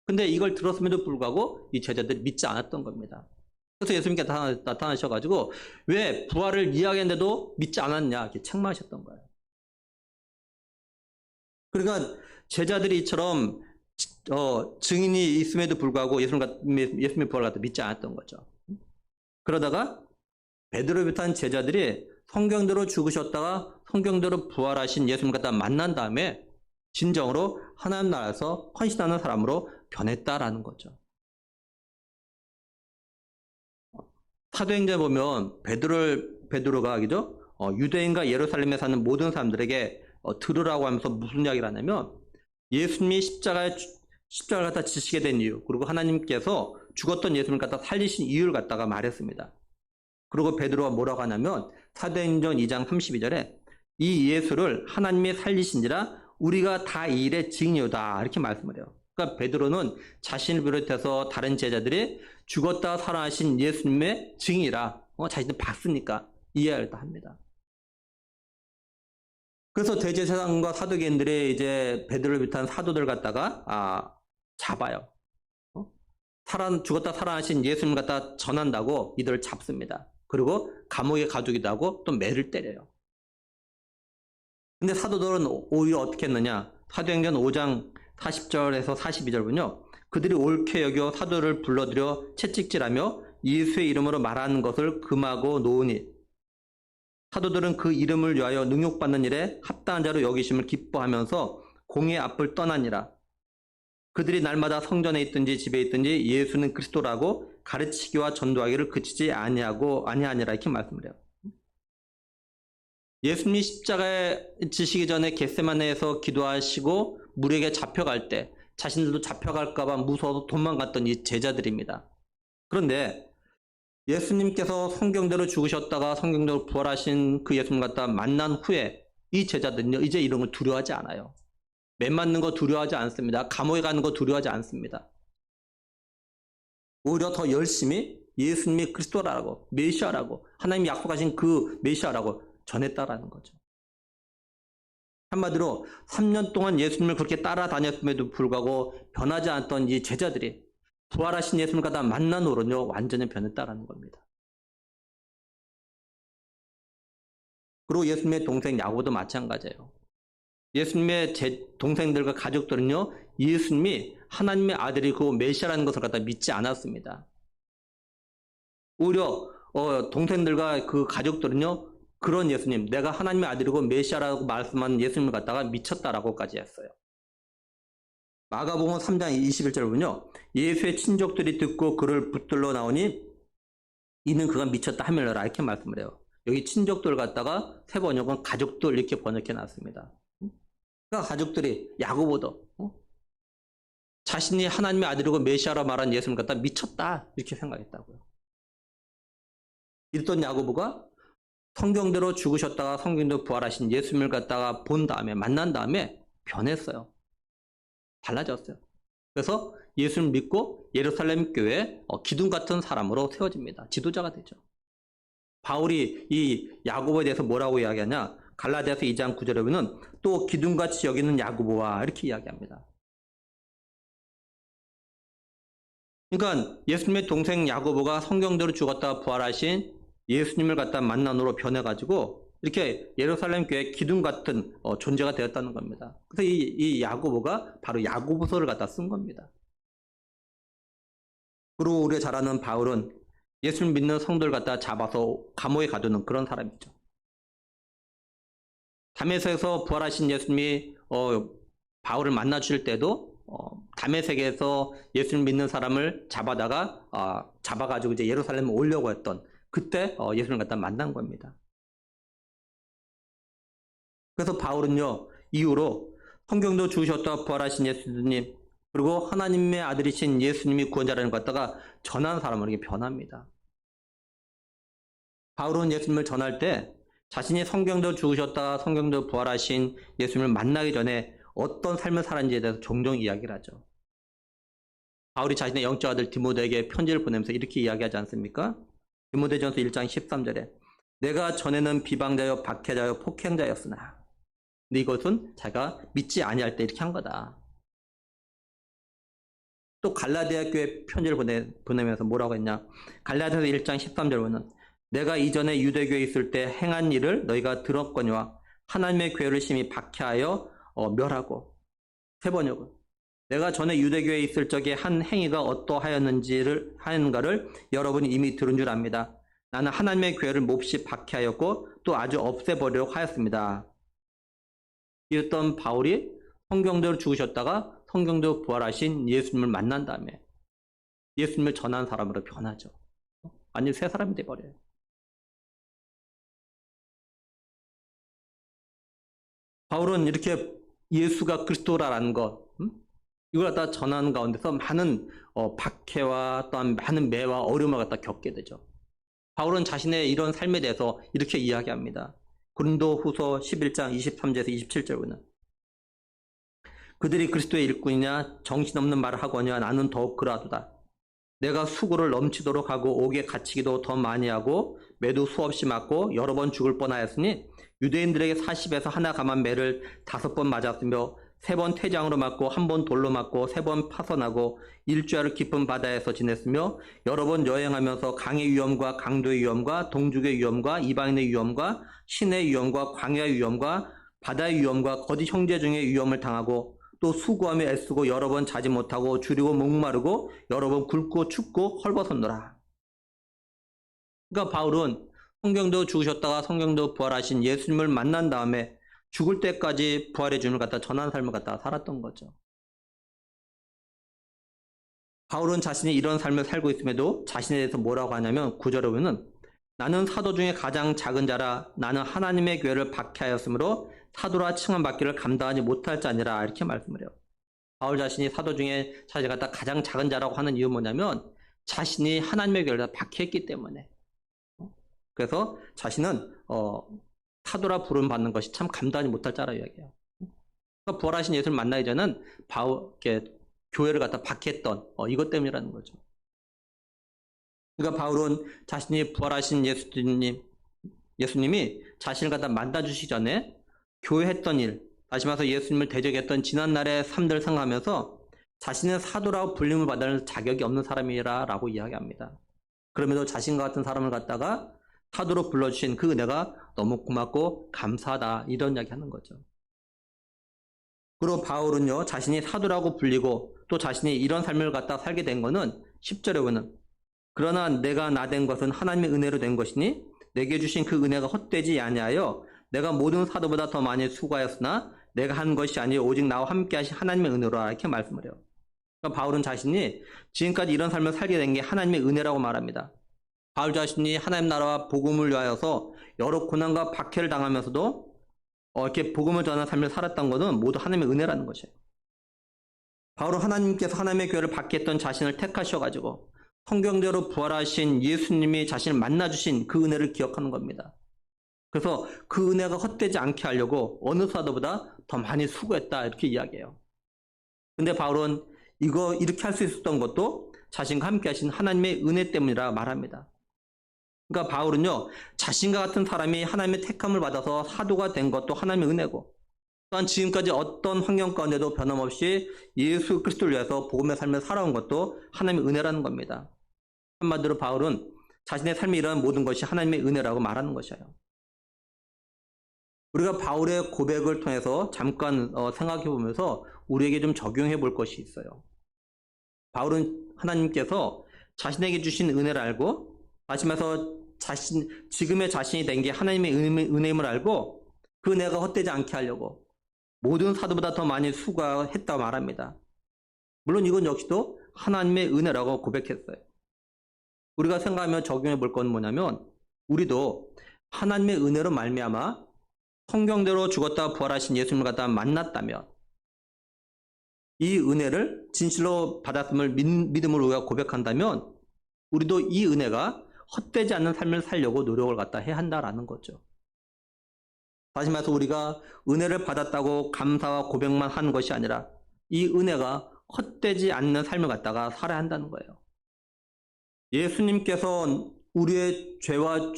근데 이걸 들었음에도 불구하고 이 제자들이 믿지 않았던 겁니다. 그래서 예수님께 나타나셔가지고 왜 부활을 이야기했는데도 믿지 않았냐 이렇게 책망하셨던 거예요. 그러니까 제자들이 이처럼 증인이 있음에도 불구하고 예수님의 부활을 갖다 믿지 않았던 거죠. 그러다가 베드로를 비롯한 제자들이 성경대로 죽으셨다가 성경대로 부활하신 예수님을 갖다 만난 다음에 진정으로 하나님 나라에서 헌신하는 사람으로 변했다라는 거죠. 사도행전에 보면 베드로가 그죠? 유대인과 예루살렘에 사는 모든 사람들에게 들으라고 하면서 무슨 이야기를 하냐면 예수님이 십자가를 갖다 지시게 된 이유 그리고 하나님께서 죽었던 예수님을 갖다 살리신 이유를 갖다가 말했습니다. 그리고 베드로가 뭐라고 하냐면 사도행전 2장 32절에 이 예수를 하나님이 살리신지라 우리가 다 이 일의 증인이다 이렇게 말씀을 해요. 그러니까 베드로는 자신을 비롯해서 다른 제자들이 죽었다 살아나신 예수님의 증이라 자신을 봤으니까 이해를 합니다. 그래서 대제사장과 사두개인들이 이제 베드로를 비롯한 사도들 갖다가 잡아요. 죽었다 살아나신 예수님 갖다 전한다고 이들을 잡습니다. 그리고 감옥에 가두기도 하고 또 매를 때려요. 근데 사도들은 오히려 어떻게 했느냐? 사도행전 5장 40절에서 42절은요. 그들이 옳게 여겨 사도를 불러들여 채찍질하며 예수의 이름으로 말하는 것을 금하고 놓으니 사도들은 그 이름을 위하여 능욕받는 일에 합당한 자로 여기심을 기뻐하면서 공의 앞을 떠나니라. 그들이 날마다 성전에 있든지 집에 있든지 예수는 그리스도라고 가르치기와 전도하기를 그치지 아니하니라 이렇게 말씀을 해요. 예수님이 십자가에 지시기 전에 겟세마네에서 기도하시고 물에게 잡혀갈 때 자신들도 잡혀갈까봐 무서워서 도망갔던 이 제자들입니다. 그런데 예수님께서 성경대로 죽으셨다가 성경대로 부활하신 그 예수님 갖다 만난 후에 이 제자들은요 이제 이런 걸 두려워하지 않아요. 맨 맞는 거 두려워하지 않습니다. 감옥에 가는 거 두려워하지 않습니다. 오히려 더 열심히 예수님이 그리스도라고 메시아라고 하나님이 약속하신 그 메시아라고 전했다라는 거죠. 한마디로 3년 동안 예수님을 그렇게 따라다녔음에도 불구하고 변하지 않았던 이 제자들이 부활하신 예수님을 갖다 만난 후로는요 완전히 변했다라는 겁니다. 그리고 예수님의 동생 야고보도 마찬가지예요. 예수님의 동생들과 가족들은요 예수님이 하나님의 아들이고 메시아라는 것을 갖다 믿지 않았습니다. 오히려 동생들과 그 가족들은요 그런 예수님, 내가 하나님의 아들이고 메시아라고 말씀하는 예수님을 갖다가 미쳤다라고까지 했어요. 마가복음 3장 21절을 보면요 예수의 친족들이 듣고 그를 붙들러 나오니 이는 그가 미쳤다 하밀러라 이렇게 말씀을 해요. 여기 친족들 갖다가 새 번역은 가족들 이렇게 번역해 놨습니다. 그러니까 가족들이 야고보도 자신이 하나님의 아들이고 메시아라 말한 예수님을 갖다 미쳤다 이렇게 생각했다고요. 이랬던 야고보가 성경대로 죽으셨다가 성경대로 부활하신 예수님을 갖다가 본 다음에 만난 다음에 변했어요. 달라졌어요. 그래서 예수를 믿고 예루살렘 교회 기둥 같은 사람으로 세워집니다. 지도자가 되죠. 바울이 이 야고보에 대해서 뭐라고 이야기하냐? 갈라디아서 2장 9절에 보면 또 기둥같이 여기는 야고보와 이렇게 이야기합니다. 그러니까 예수님의 동생 야고보가 성경대로 죽었다가 부활하신 예수님을 갖다 만난 후로 변해가지고 이렇게 예루살렘 교회 기둥 같은 존재가 되었다는 겁니다. 그래서 이 야고보가 바로 야고보서를 갖다 쓴 겁니다. 그리고 우리가 잘 아는 바울은 예수를 믿는 성도를 갖다 잡아서 감옥에 가두는 그런 사람이죠. 다메섹에서 부활하신 예수님이 바울을 만나 주실 때도 다메섹에서 예수를 믿는 사람을 잡아가지고 이제 예루살렘에 오려고 했던 그때 예수를 갖다 만난 겁니다. 그래서 바울은요 이후로 성경도 죽으셨다 부활하신 예수님 그리고 하나님의 아들이신 예수님이 구원자라는 것 갖다가 전하는 사람으로 이렇게 변합니다. 바울은 예수님을 전할 때 자신이 성경도 죽으셨다 성경도 부활하신 예수님을 만나기 전에 어떤 삶을 살았는지에 대해서 종종 이야기를 하죠. 바울이 자신의 영적 아들 디모데에게 편지를 보내면서 이렇게 이야기하지 않습니까? 디모데전서 1장 13절에 내가 전에는 비방자여 박해자여 폭행자였으나 근데 이것은 자기가 믿지 아니할 때 이렇게 한 거다. 또 갈라디아 교회 편지를 보내면서 뭐라고 했냐? 갈라디아서 1장 13절 보면 내가 이전에 유대교에 있을 때 행한 일을 너희가 들었거니와 하나님의 교회를 심히 박해하여 멸하고 세 번역은 내가 전에 유대교에 있을 적에 한 행위가 어떠하였는지를 하는가를 여러분이 이미 들은 줄 압니다. 나는 하나님의 교회를 몹시 박해하였고 또 아주 없애버리려고 하였습니다. 이랬던 바울이 성경대로 죽으셨다가 성경대로 부활하신 예수님을 만난 다음에 예수님을 전한 사람으로 변하죠. 완전히 새 사람이 돼버려요. 바울은 이렇게 예수가 그리스도라는 것 이걸 갖다 전하는 가운데서 많은 박해와 또한 많은 매와 어려움을 갖다 겪게 되죠. 바울은 자신의 이런 삶에 대해서 이렇게 이야기합니다. 고린도후서 11장 23절에서 27절 보면 그들이 그리스도의 일꾼이냐 정신없는 말을 하거냐 나는 더욱 그러하도다. 내가 수고를 넘치도록 하고 옥에 갇히기도 더 많이 하고 매도 수없이 맞고 여러 번 죽을 뻔하였으니 유대인들에게 40에서 하나 감한 매를 5번 맞았으며 3번 태장으로 맞고 1번 돌로 맞고 3번 파선하고 일주일을 깊은 바다에서 지냈으며 여러 번 여행하면서 강의 위험과 강도의 위험과 동족의 위험과 이방인의 위험과 신의 위험과 광야의 위험과 바다의 위험과 거짓 형제 중의 위험을 당하고 또 수고하며 애쓰고 여러 번 자지 못하고 줄이고 목마르고 여러 번 굶고 춥고 헐벗었노라. 그러니까 바울은 성경도 죽으셨다가 성경도 부활하신 예수님을 만난 다음에 죽을 때까지 부활의 주님을 갖다 전한 삶을 갖다가 살았던 거죠. 바울은 자신이 이런 삶을 살고 있음에도 자신에 대해서 뭐라고 하냐면 9절에 보면 나는 사도 중에 가장 작은 자라 나는 하나님의 교회를 박해하였으므로 사도라 칭함 받기를 감당하지 못할 자니라 이렇게 말씀을 해요. 바울 자신이 사도 중에 자신을 갖다 가장 작은 자라고 하는 이유는 뭐냐면 자신이 하나님의 교회를 박해했기 때문에. 그래서 자신은 사도라 부름 받는 것이 참 감당하지 못할 자라 이야기해요. 그러니까 부활하신 예수를 만나기 전에는 교회를 갖다 박해했던 이것 때문이라는 거죠. 그러니까 바울은 자신이 부활하신 예수님이 자신을 갖다 만나주시기 전에 교회 했던 일, 다시 말해서 예수님을 대적했던 지난날의 삶들을 생각하면서 자신은 사도라고 불림을 받을 자격이 없는 사람이라고 이야기합니다. 그럼에도 자신과 같은 사람을 갖다가 사도로 불러주신 그 은혜가 너무 고맙고 감사하다 이런 이야기 하는 거죠. 그리고 바울은요 자신이 사도라고 불리고 또 자신이 이런 삶을 갖다 살게 된 거는 10절에 보면 그러나 내가 나 된 것은 하나님의 은혜로 된 것이니 내게 주신 그 은혜가 헛되지 아니하여 내가 모든 사도보다 더 많이 수고하였으나 내가 한 것이 아니요 오직 나와 함께 하신 하나님의 은혜로라 이렇게 말씀을 해요. 그러니까 바울은 자신이 지금까지 이런 삶을 살게 된 게 하나님의 은혜라고 말합니다. 바울 자신이 하나님 나라와 복음을 위하여서 여러 고난과 박해를 당하면서도 이렇게 복음을 전하는 삶을 살았던 것은 모두 하나님의 은혜라는 것이에요. 바울은 하나님께서 하나님의 교회를 박해했던 자신을 택하셔가지고 성경대로 부활하신 예수님이 자신을 만나주신 그 은혜를 기억하는 겁니다. 그래서 그 은혜가 헛되지 않게 하려고 어느 사도보다 더 많이 수고했다 이렇게 이야기해요. 근데 바울은 이렇게 할 수 있었던 것도 자신과 함께 하신 하나님의 은혜 때문이라 말합니다. 그러니까 바울은요 자신과 같은 사람이 하나님의 택함을 받아서 사도가 된 것도 하나님의 은혜고 또한 지금까지 어떤 환경 가운데도 변함없이 예수 그리스도를 위해서 복음의 삶을 살아온 것도 하나님의 은혜라는 겁니다. 한마디로 바울은 자신의 삶에 일어난 모든 것이 하나님의 은혜라고 말하는 것이에요. 우리가 바울의 고백을 통해서 잠깐 생각해 보면서 우리에게 좀 적용해 볼 것이 있어요. 바울은 하나님께서 자신에게 주신 은혜를 알고 다시 말해서 지금의 자신이 된 게 하나님의 은혜임을 알고 그 은혜가 헛되지 않게 하려고 모든 사도보다 더 많이 수고했다고 말합니다. 물론 이건 역시도 하나님의 은혜라고 고백했어요. 우리가 생각하며 적용해 볼 건 뭐냐면 우리도 하나님의 은혜로 말미암아 성경대로 죽었다 부활하신 예수님을 갖다 만났다면 이 은혜를 진실로 받았음을 믿음으로 우리가 고백한다면 우리도 이 은혜가 헛되지 않는 삶을 살려고 노력을 갖다 해야 한다라는 거죠. 다시 말해서 우리가 은혜를 받았다고 감사와 고백만 하는 것이 아니라 이 은혜가 헛되지 않는 삶을 갖다가 살아야 한다는 거예요. 예수님께서 우리의 죄와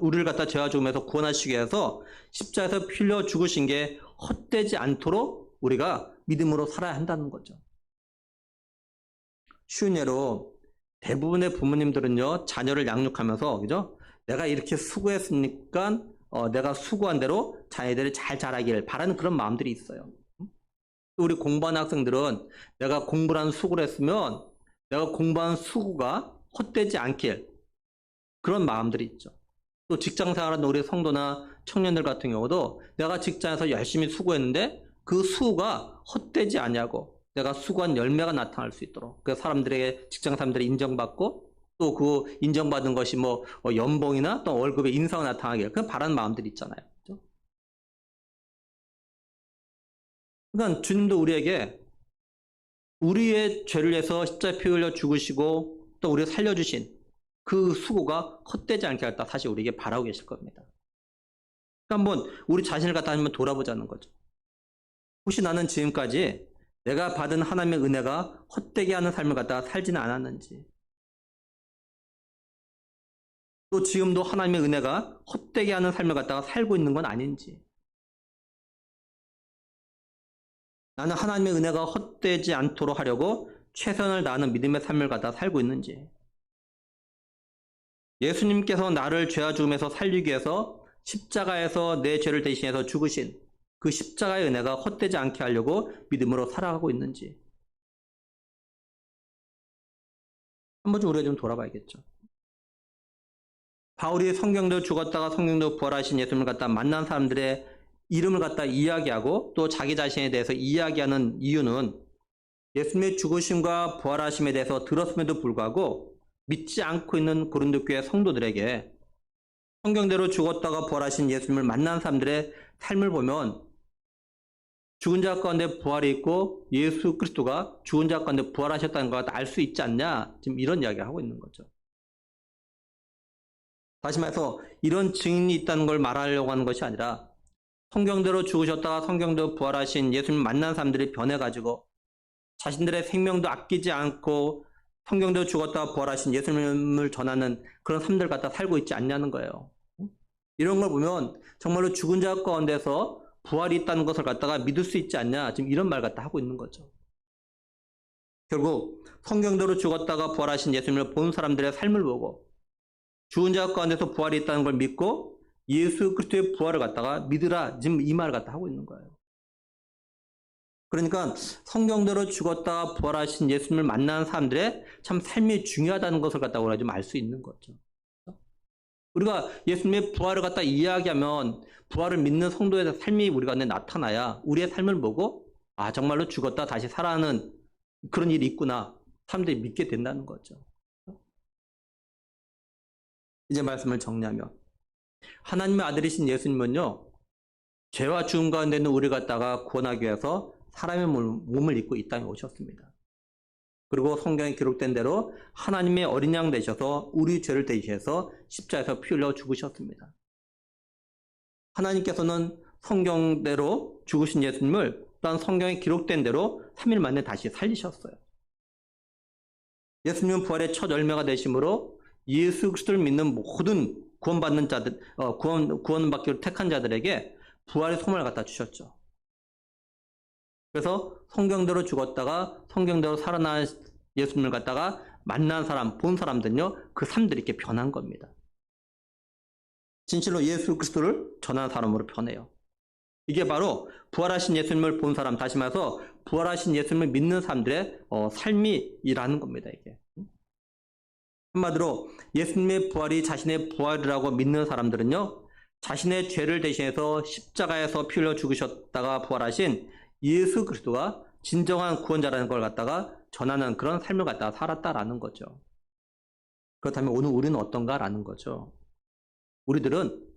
우리를 갖다 죄와 죽음에서 구원하시기 위해서 십자가에서 피 흘려 죽으신 게 헛되지 않도록 우리가 믿음으로 살아야 한다는 거죠. 쉬운 예로 대부분의 부모님들은요 자녀를 양육하면서 그죠? 내가 이렇게 수고했으니까 내가 수고한 대로 자녀들이 잘 자라길 바라는 그런 마음들이 있어요. 또 우리 공부하는 학생들은 내가 공부를 한 수고를 했으면 내가 공부한 수고가 헛되지 않길 그런 마음들이 있죠. 또 직장 생활하는 우리 성도나 청년들 같은 경우도 내가 직장에서 열심히 수고했는데 그 수고가 헛되지 않냐고 내가 수고한 열매가 나타날 수 있도록 그 사람들에게 직장 사람들이 인정받고 또 그 인정받은 것이 연봉이나 또 월급의 인상이 나타나길 그 바라는 마음들이 있잖아요. 그렇죠? 그러니까 주님도 우리에게 우리의 죄를 위해서 십자가에 피 흘려 죽으시고 또 우리를 살려주신 그 수고가 헛되지 않게 할까 사실 우리에게 바라고 계실 겁니다. 그러니까 한번 우리 자신을 갖다 한번 돌아보자는 거죠. 혹시 나는 지금까지 내가 받은 하나님의 은혜가 헛되게 하는 삶을 갖다가 살지는 않았는지, 또 지금도 하나님의 은혜가 헛되게 하는 삶을 갖다가 살고 있는 건 아닌지, 나는 하나님의 은혜가 헛되지 않도록 하려고 최선을 다하는 믿음의 삶을 갖다가 살고 있는지, 예수님께서 나를 죄와 죽음에서 살리기 위해서 십자가에서 내 죄를 대신해서 죽으신 그 십자가의 은혜가 헛되지 않게 하려고 믿음으로 살아가고 있는지 한 번쯤 우리가 좀 돌아봐야겠죠. 바울이 성경대로 죽었다가 성경대로 부활하신 예수님을 갖다 만난 사람들의 이름을 갖다 이야기하고 또 자기 자신에 대해서 이야기하는 이유는 예수님의 죽으심과 부활하심에 대해서 들었음에도 불구하고 믿지 않고 있는 고린도 교회 성도들에게 성경대로 죽었다가 부활하신 예수님을 만난 사람들의 삶을 보면 죽은 자 가운데 부활이 있고 예수 그리스도가 죽은 자 가운데 부활하셨다는 걸 알 수 있지 않냐, 지금 이런 이야기를 하고 있는 거죠. 다시 말해서 이런 증인이 있다는 걸 말하려고 하는 것이 아니라 성경대로 죽으셨다가 성경대로 부활하신 예수님 만난 사람들이 변해가지고 자신들의 생명도 아끼지 않고 성경대로 죽었다가 부활하신 예수님을 전하는 그런 삶들 갖다 살고 있지 않냐는 거예요. 이런 걸 보면 정말로 죽은 자 가운데서 부활이 있다는 것을 갖다가 믿을 수 있지 않냐, 지금 이런 말 갖다 하고 있는 거죠. 결국 성경대로 죽었다가 부활하신 예수님을 본 사람들의 삶을 보고 죽은 자 가운데서 부활이 있다는 걸 믿고 예수 그리스도의 부활을 갖다가 믿으라, 지금 이 말을 갖다 하고 있는 거예요. 그러니까 성경대로 죽었다가 부활하신 예수님을 만나는 사람들의 참 삶이 중요하다는 것을 갖다가 우리가 좀 알 수 있는 거죠. 우리가 예수님의 부활을 갖다 이야기하면 부활을 믿는 성도의 삶이 우리가 나타나야 우리의 삶을 보고 아, 정말로 죽었다 다시 살아나는 그런 일이 있구나, 사람들이 믿게 된다는 거죠. 이제 말씀을 정리하면 하나님의 아들이신 예수님은요, 죄와 죽음 가운데 있는 우리를 갖다가 구원하기 위해서 사람의 몸을 입고 이 땅에 오셨습니다. 그리고 성경에 기록된 대로 하나님의 어린 양 되셔서 우리 죄를 대신해서 십자가에서 피 흘려 죽으셨습니다. 하나님께서는 성경대로 죽으신 예수님을 또한 성경에 기록된 대로 3일 만에 다시 살리셨어요. 예수님은 부활의 첫 열매가 되심으로 예수 그리스도를 믿는 모든 구원받는 자들, 구원받기로 택한 자들에게 부활의 소망을 갖다 주셨죠. 그래서 성경대로 죽었다가 성경대로 살아난 예수님을 갖다가 만난 사람, 본 사람들은요, 그 삶들이 이렇게 변한 겁니다. 진실로 예수 그리스도를 전하는 사람으로 변해요. 이게 바로 부활하신 예수님을 본 사람, 다시 말해서 부활하신 예수님을 믿는 사람들의 삶이라는 겁니다. 이게 한마디로 예수님의 부활이 자신의 부활이라고 믿는 사람들은요, 자신의 죄를 대신해서 십자가에서 피 흘려 죽으셨다가 부활하신 예수 그리스도가 진정한 구원자라는 걸 갖다가 전하는 그런 삶을 갖다가 살았다라는 거죠. 그렇다면 오늘 우리는 어떤가라는 거죠. 우리들은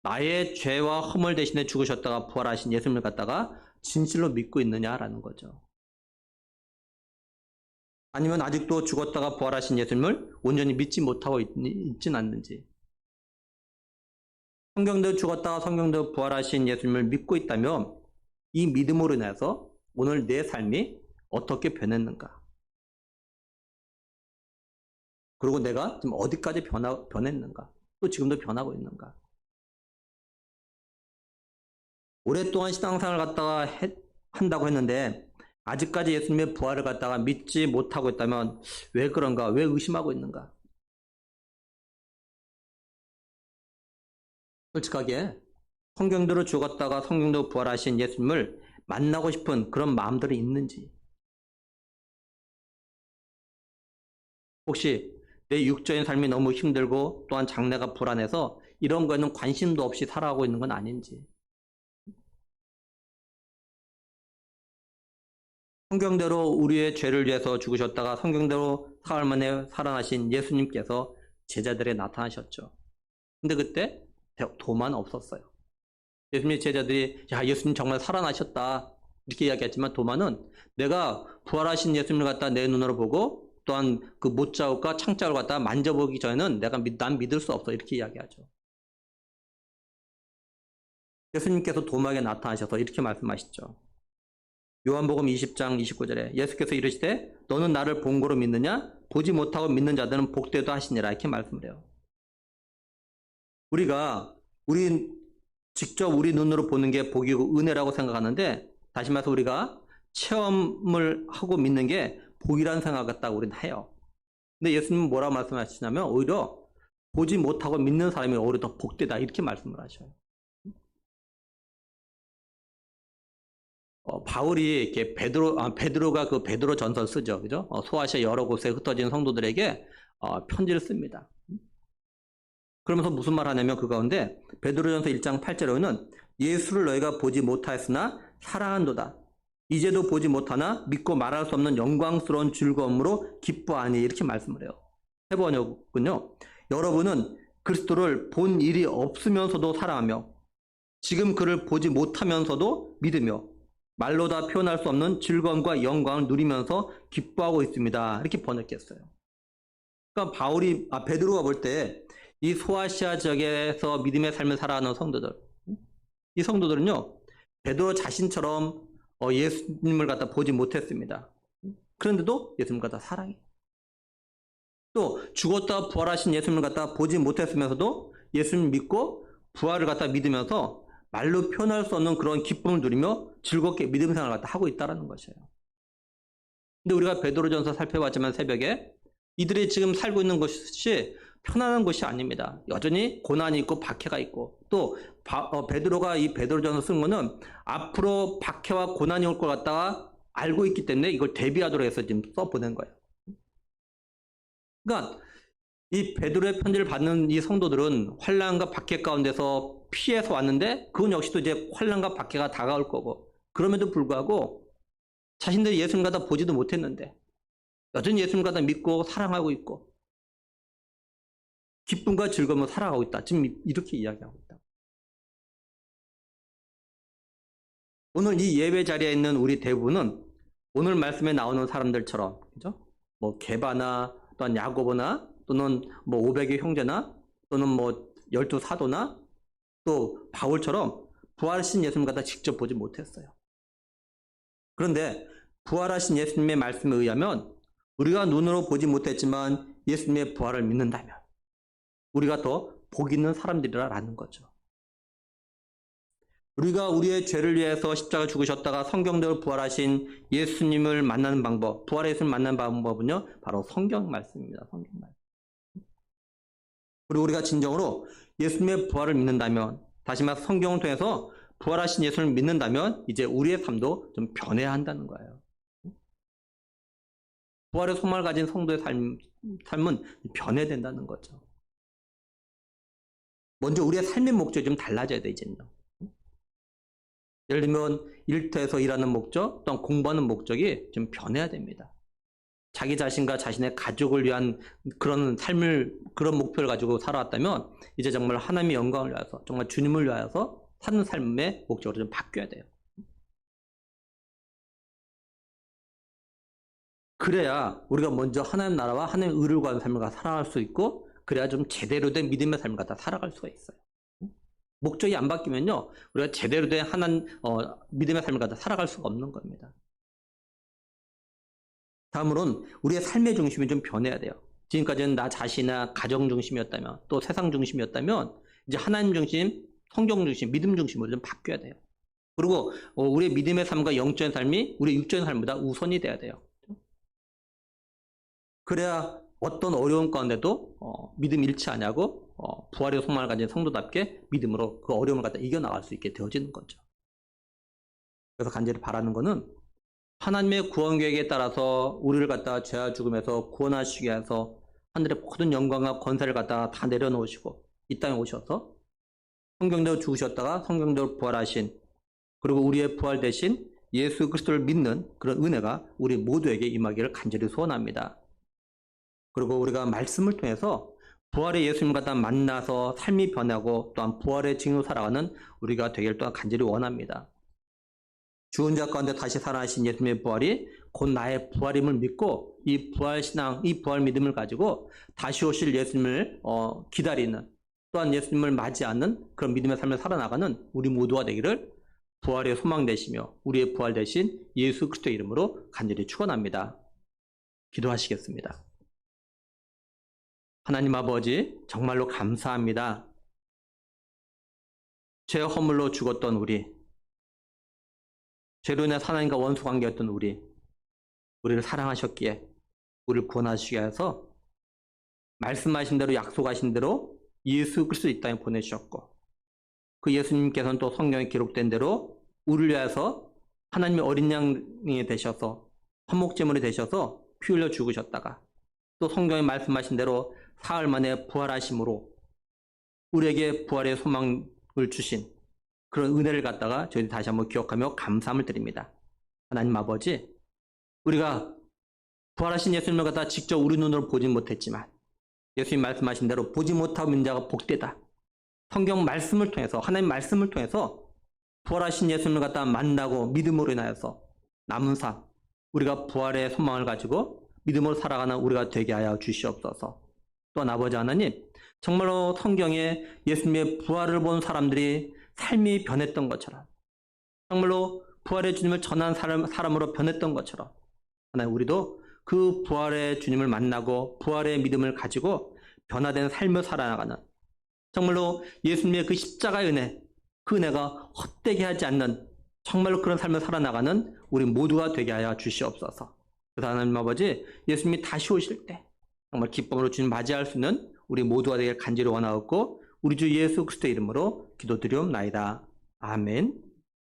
나의 죄와 허물 대신에 죽으셨다가 부활하신 예수님을 갖다가 진실로 믿고 있느냐라는 거죠. 아니면 아직도 죽었다가 부활하신 예수님을 온전히 믿지 못하고 있진 않는지. 성경대로 죽었다가 성경대로 부활하신 예수님을 믿고 있다면 이 믿음으로 인해서 오늘 내 삶이 어떻게 변했는가? 그리고 내가 지금 어디까지 변했는가? 또 지금도 변하고 있는가? 오랫동안 신앙생활을 갖다가 한다고 했는데 아직까지 예수님의 부활을 갖다가 믿지 못하고 있다면 왜 그런가? 왜 의심하고 있는가? 솔직하게 성경대로 죽었다가 성경대로 부활하신 예수님을 만나고 싶은 그런 마음들이 있는지, 혹시 내 육적인 삶이 너무 힘들고 또한 장래가 불안해서 이런 거에는 관심도 없이 살아가고 있는 건 아닌지, 성경대로 우리의 죄를 위해서 죽으셨다가 성경대로 사흘 만에 살아나신 예수님께서 제자들에 나타나셨죠. 근데 그때 도마는 없었어요. 예수님의 제자들이 야, 예수님 정말 살아나셨다 이렇게 이야기했지만 도마는 내가 부활하신 예수님을 갖다 내 눈으로 보고 또한 그 못자국과 창자국을 갖다 만져보기 전에는 난 믿을 수 없어 이렇게 이야기하죠. 예수님께서 도마에게 나타나셔서 이렇게 말씀하시죠. 요한복음 20장 29절에 예수께서 이르시되 너는 나를 본 거로 믿느냐? 보지 못하고 믿는 자들은 복되다 하시니라. 이렇게 말씀을 해요. 우리 직접 우리 눈으로 보는 게 복이고 은혜라고 생각하는데, 다시 말해서 우리가 체험을 하고 믿는 게 복이라는 생각 같다고 우리는 해요. 근데 예수님은 뭐라고 말씀하시냐면 오히려 보지 못하고 믿는 사람이 오히려 더 복되다 이렇게 말씀을 하셔요. 바울이 이렇게 베드로가 그 베드로 전서 쓰죠, 그죠? 소아시아 여러 곳에 흩어진 성도들에게 편지를 씁니다. 그러면서 무슨 말 하냐면 그 가운데 베드로전서 1장 8절에는 예수를 너희가 보지 못하였으나 사랑한도다. 이제도 보지 못하나 믿고 말할 수 없는 영광스러운 즐거움으로 기뻐하니 이렇게 말씀을 해요. 해번역은요. 여러분은 그리스도를 본 일이 없으면서도 사랑하며 지금 그를 보지 못하면서도 믿으며 말로 다 표현할 수 없는 즐거움과 영광을 누리면서 기뻐하고 있습니다. 이렇게 번역했어요. 그러니까 베드로가 볼 때 이 소아시아 지역에서 믿음의 삶을 살아가는 성도들, 이 성도들은요, 베드로 자신처럼 예수님을 갖다 보지 못했습니다. 그런데도 예수님을 갖다 사랑해요. 또 죽었다 부활하신 예수님을 갖다 보지 못했으면서도 예수님 믿고 부활을 갖다 믿으면서 말로 표현할 수 없는 그런 기쁨을 누리며 즐겁게 믿음 생활을 갖다 하고 있다는 것이에요. 근데 우리가 베드로전서 살펴봤지만 새벽에 이들이 지금 살고 있는 것이 편안한 것이 아닙니다. 여전히 고난이 있고 박해가 있고, 또 베드로가 이 베드로전서 쓴 거는 앞으로 박해와 고난이 올 것 같다가 알고 있기 때문에 이걸 대비하도록 해서 지금 써보낸 거예요. 그러니까 이 베드로의 편지를 받는 이 성도들은 환난과 박해 가운데서 피해서 왔는데 그건 역시도 이제 환난과 박해가 다가올 거고, 그럼에도 불구하고 자신들이 예수님 갖다 보지도 못했는데 여전히 예수님 갖다 믿고 사랑하고 있고 기쁨과 즐거움을 살아가고 있다. 지금 이렇게 이야기하고 있다. 오늘 이 예배 자리에 있는 우리 대부분은 오늘 말씀에 나오는 사람들처럼, 그죠? 뭐 게바나 또는 야고보나 또는 뭐 500의 형제나 또는 뭐 12 사도나 또 바울처럼 부활하신 예수님 갖다 직접 보지 못했어요. 그런데 부활하신 예수님의 말씀에 의하면 우리가 눈으로 보지 못했지만 예수님의 부활을 믿는다면 우리가 더 복 있는 사람들이라는 거죠. 우리가 우리의 죄를 위해서 십자가 죽으셨다가 성경대로 부활하신 예수님을 만나는 방법, 부활의 예수님을 만나는 방법은요, 바로 성경 말씀입니다. 성경 말씀. 그리고 우리가 진정으로 예수님의 부활을 믿는다면, 다시 말해서 성경을 통해서 부활하신 예수님을 믿는다면 이제 우리의 삶도 좀 변해야 한다는 거예요. 부활의 소망을 가진 성도의 삶은 변해야 된다는 거죠. 먼저 우리의 삶의 목적이 좀 달라져야 돼, 이제는요. 예를 들면 일터에서 일하는 목적, 또는 공부하는 목적이 좀 변해야 됩니다. 자기 자신과 자신의 가족을 위한 그런 그런 목표를 가지고 살아왔다면 이제 정말 하나님의 영광을 위해서, 정말 주님을 위하여서 사는 삶의 목적으로 좀 바뀌어야 돼요. 그래야 우리가 먼저 하나님 나라와 하나님의 의를 구하는 삶을 살아갈 수 있고, 그래야 좀 제대로 된 믿음의 삶을 갖다 살아갈 수가 있어요. 목적이 안 바뀌면요, 우리가 제대로 된 믿음의 삶을 갖다 살아갈 수가 없는 겁니다. 다음으로는 우리의 삶의 중심이 좀 변해야 돼요. 지금까지는 나 자신이나 가정 중심이었다면, 또 세상 중심이었다면 이제 하나님 중심, 성경 중심, 믿음 중심으로 좀 바뀌어야 돼요. 그리고 우리의 믿음의 삶과 영적인 삶이 우리 육적인 삶보다 우선이 돼야 돼요. 그래야 어떤 어려움 가운데도 믿음 잃지 않냐고 부활의 소망을 가진 성도답게 믿음으로 그 어려움을 갖다 이겨나갈 수 있게 되어지는 거죠. 그래서 간절히 바라는 거는 하나님의 구원 계획에 따라서 우리를 갖다 죄와 죽음에서 구원하시기 위해서 하늘의 모든 영광과 권세를 갖다가 다 내려놓으시고 이 땅에 오셔서 성경대로 죽으셨다가 성경대로 부활하신, 그리고 우리의 부활 대신 예수 그리스도를 믿는 그런 은혜가 우리 모두에게 임하기를 간절히 소원합니다. 그리고 우리가 말씀을 통해서 부활의 예수님 갖다 만나서 삶이 변하고 또한 부활의 증인으로 살아가는 우리가 되기를 또한 간절히 원합니다. 죽은 자 가운데 다시 살아나신 예수님의 부활이 곧 나의 부활임을 믿고 이 부활 신앙, 이 부활 믿음을 가지고 다시 오실 예수님을 기다리는, 또한 예수님을 맞이하는 그런 믿음의 삶을 살아나가는 우리 모두가 되기를 부활의 소망 되시며 우리의 부활 되신 예수 그리스도의 이름으로 간절히 축원합니다. 기도하시겠습니다. 하나님 아버지, 정말로 감사합니다. 죄 허물로 죽었던 우리, 죄로 인해 하나님과 원수 관계였던 우리를 사랑하셨기에 우리를 구원하시기 위해서 말씀하신 대로 약속하신 대로 예수 그리스도 이 땅에 보내주셨고, 그 예수님께서는 또 성경에 기록된 대로 우리를 위해서 하나님의 어린 양이 되셔서 화목제물이 되셔서 피 흘려 죽으셨다가 또 성경에 말씀하신 대로 사흘 만에 부활하심으로 우리에게 부활의 소망을 주신 그런 은혜를 갖다가 저희들이 다시 한번 기억하며 감사함을 드립니다. 하나님 아버지, 우리가 부활하신 예수님을 갖다 직접 우리 눈으로 보진 못했지만 예수님 말씀하신 대로 보지 못하고 믿는 자가 복되다. 성경 말씀을 통해서, 하나님 말씀을 통해서 부활하신 예수님을 갖다 만나고 믿음으로 인하여서 남은 삶, 우리가 부활의 소망을 가지고 믿음으로 살아가는 우리가 되게 하여 주시옵소서. 또한 아버지 하나님, 정말로 성경에 예수님의 부활을 본 사람들이 삶이 변했던 것처럼, 정말로 부활의 주님을 전한 사람으로 변했던 것처럼, 하나님 우리도 그 부활의 주님을 만나고 부활의 믿음을 가지고 변화된 삶을 살아나가는, 정말로 예수님의 그 십자가의 은혜, 그 은혜가 헛되게 하지 않는 정말로 그런 삶을 살아나가는 우리 모두가 되게 하여 주시옵소서. 그래서 하나님 아버지, 예수님이 다시 오실 때 정말 기쁨으로 주님 맞이할 수 있는 우리 모두가 되길 간절히 원하옵고 우리 주 예수 그리스도의 이름으로 기도드리옵나이다. 아멘.